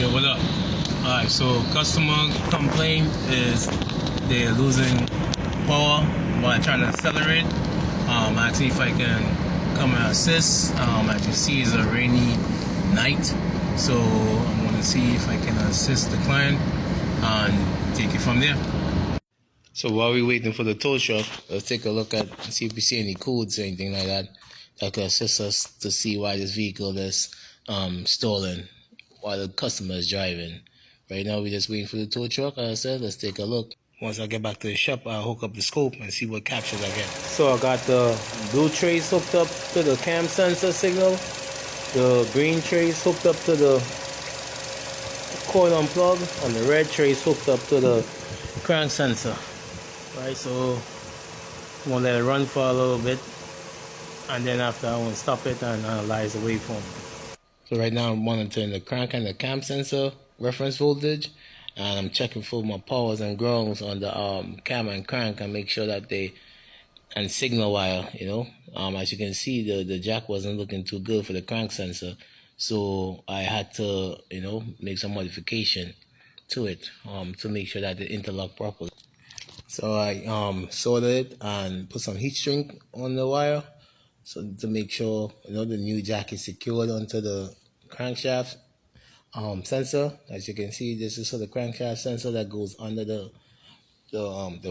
Yeah, what up? Alright, so customer complaint is they're losing power while trying to accelerate. Actually, if I can come and assist. As you see, it's a rainy night, so I'm going to see if I can assist the client and take it from there. So while we're waiting for the tow truck, let's take a look at see if we see any codes or anything like that that could assist us to see why this vehicle is stolen while the customer is driving. Right now we're just waiting for the tow truck. As I said, let's take a look. Once I get back to the shop, I'll hook up the scope and see what captures I get. So I got the blue trace hooked up to the cam sensor signal. The green trace hooked up to the coil unplug, and the red trace hooked up to the crank sensor. Right, so I'm gonna let it run for a little bit, and then after I want to stop it and analyze the waveform. So right now I'm monitoring the crank and the cam sensor reference voltage, and I'm checking for my powers and grounds on the cam and crank and make sure that they and signal wire, as you can see, the jack wasn't looking too good for the crank sensor, so I had to make some modification to it to make sure that it interlock properly. So I soldered it and put some heat shrink on the wire, so to make sure the new jack is secured onto the crankshaft sensor. As you can see, this is the crankshaft sensor that goes under the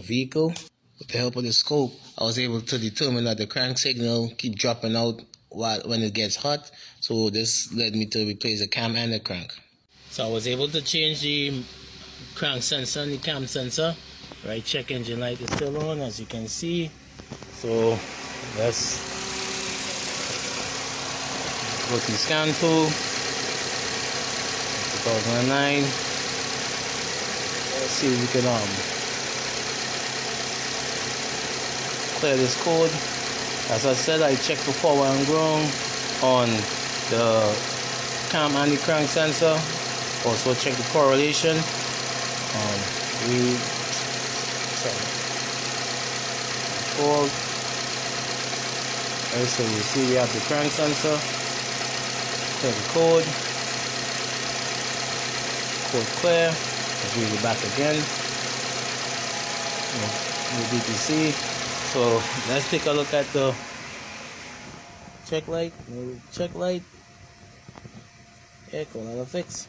vehicle. With the help of the scope, I was able to determine that the crank signal keep dropping out when it gets hot, so this led me to replace the cam and the crank. So I was able to change the crank sensor and the cam sensor. Right, check engine light is still on, as you can see. So let's go to the scan tool. 2009. Let's see if we can clear this code. As I said, I checked for power and ground on the cam and the crank sensor. Also check the correlation. Control. Right, so you see we have the crank sensor. Clear the code. Code clear. Let's read it back again. The DPC. So let's take a look at the check light. Check light. Yeah, cool, another fix.